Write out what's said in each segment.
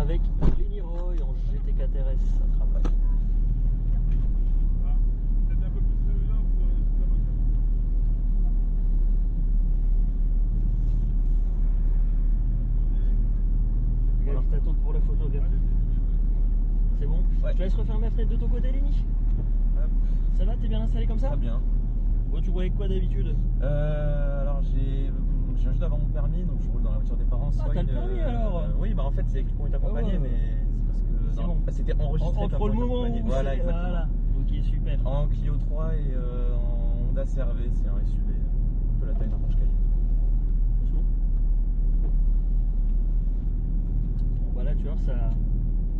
avec Lenny Roy en GT4 RS, ça travaille. Peut-être un peu plus là ou la voiture. Alors je t'attends pour la photo, gars. C'est bon? Ouais. Je te laisse refermer la fenêtre de ton côté, Lenny. Ça va, t'es bien installé comme ça? Très bien. Bon, tu roulais avec quoi d'habitude? Alors je viens juste d'avoir mon permis, donc je roule dans la voiture des parents. Ah, t'as le permis alors? Oui, bah en fait c'est écrit qu'on est accompagné, Ah ouais. mais c'est parce que C'est non, bon. c'était enregistré Entre comme le moment accompagné. où Voilà, c'est- exactement. voilà. Ok, super. En Clio 3 et en Honda CR-V, c'est un SUV, un peu la taille d'un Porsche Cayenne. C'est bon. Bon, bah là, tu vois, ça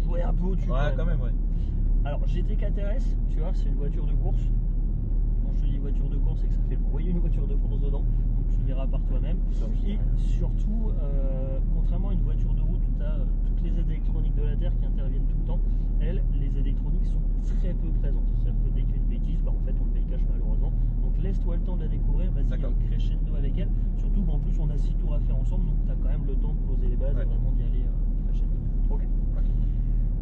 jouait un peu au-dessus. Ouais, quand même, ouais. Alors, GT4 RS, tu vois, c'est une voiture de course. Quand je te dis voiture de course, c'est que ça fait le bruit d'une voiture de course dedans. Donc, tu le verras par toi-même. Et surtout, contrairement à une voiture de route où tu as toutes les aides électroniques de la Terre qui interviennent tout le temps, elles, les aides électroniques sont très peu présentes. C'est-à-dire que dès qu'il y a une bêtise, bah, en fait, on le paye cash malheureusement. Donc, laisse-toi le temps de la découvrir. Vas-y, crescendo avec elle. Surtout qu'en plus, on a 6 tours à faire ensemble. Donc, tu as quand même le temps de poser les bases et vraiment d'y aller crescendo. Ok.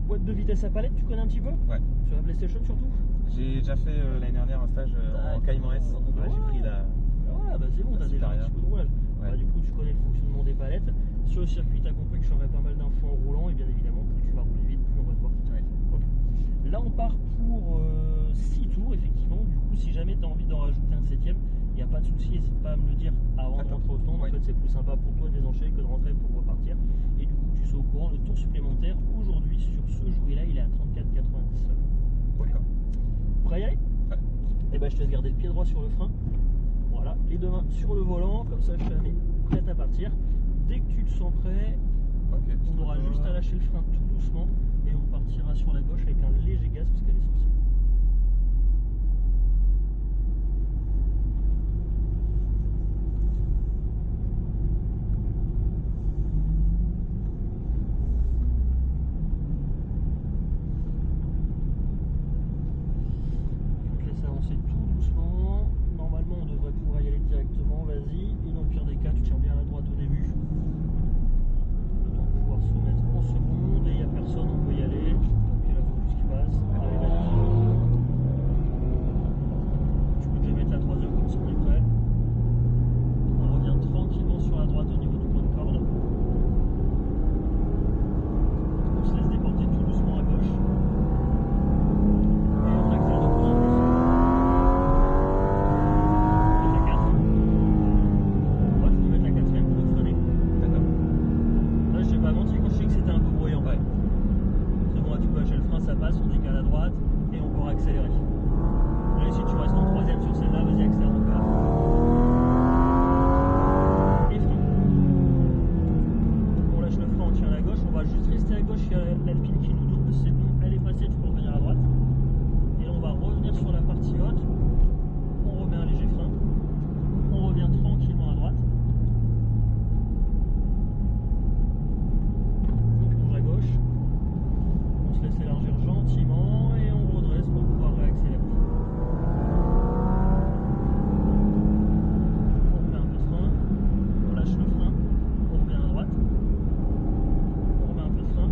Boîte de vitesse à palette, tu connais un petit peu? Ouais. Sur la PlayStation surtout? J'ai déjà fait l'année dernière un stage en Cayman S. Ouais, j'ai pris la. Ouais, bah c'est bon, t'as déjà un petit peu de roulage. Ouais. Bah, du coup, tu connais le fonctionnement des palettes. Sur le circuit, tu as compris que j'aurai pas mal d'infos en roulant. Et bien évidemment, plus tu vas rouler vite, plus on va te voir. Ouais. Okay. Là, on part pour 6 tours, effectivement. Du coup, si jamais tu as envie d'en rajouter un 7ème, il n'y a pas de souci, n'hésite pas à me le dire avant de rentrer au stand. En fait, c'est plus sympa pour toi de désenchaîner que de rentrer pour repartir. Et du coup, tu sois au courant, le tour supplémentaire, aujourd'hui, sur ce jouet-là, il est à 34,90 seulement. D'accord. Prêt à y aller? Ouais. Et ben, je te laisse garder le pied droit sur le frein. Voilà, les deux mains sur le volant, comme ça je te la mets prête à partir. Dès que tu te sens prêt, on aura juste à lâcher le frein tout doucement et on partira sur la gauche avec un léger gaz parce qu'elle est sensible. Je te laisse avancer tout doucement. Normalement on devrait pouvoir y aller directement, vas-y. Et dans le pire des cas, tu tiens bien à la droite au début. Le temps de pouvoir se mettre en seconde et il n'y a personne, on peut y aller. Donc il y a la focus qui passe. Allez, vas-y. Tu peux te mettre à 3 heures comme ça on est prêt. On revient tranquillement sur la droite au niveau du point de corde. On se laisse déporter tout doucement à gauche. Et on accélère de plus en plus. La 4. Moi je peux mettre la 4ème pour le freiner. D'accord. Là je t'ai pas menti quand je dis que c'était un peu bruyant. Ouais. C'est bon, là, tu peux lâcher le frein, ça passe, on décale à droite et on pourra accélérer. Là si tu restes en 3ème sur celle-là, vas-y accélère encore. Et frein. On lâche le frein, on tire à la gauche, on va juste rester à gauche, il y a l'Alpine qui nous double, c'est bon, elle est passée, tu peux revenir à droite. Et là on va revenir sur la partie haute, on remet un léger frein, on revient tranquillement à droite. On plonge à gauche, on se laisse élargir gentiment et on redresse pour pouvoir réaccélérer. On remet un peu de frein, on lâche le frein, on revient à droite, on remet un peu de frein.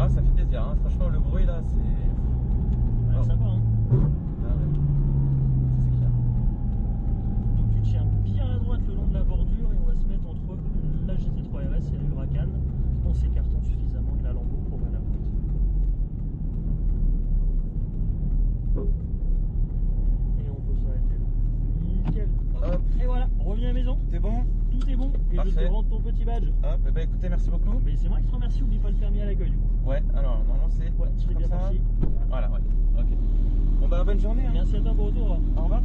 Ah, ça fait plaisir, hein. Franchement, le bruit là, c'est. Ouais, sympa, hein. Ah ouais. C'est clair. Donc tu tiens bien à droite le long de la bordure et on va se mettre entre la GT3 RS et la Huracan en s'écartant suffisamment de la Lambo pour aller à la pointe. Et on peut s'arrêter là. Nickel. Hop. Et voilà, on revient à la maison. T'es bon? Tout est bon et je Parfait. te rends ton petit badge. Hop, eh ben écoutez, merci beaucoup. Mais c'est moi qui te remercie, oublie pas le permis à l'accueil du coup. Ouais, alors normalement c'est. Ouais, un petit c'est comme bien ça. parti. Voilà, ouais. Ok. Bon bah bonne journée. Hein. Merci à toi pour le retour. Au revoir.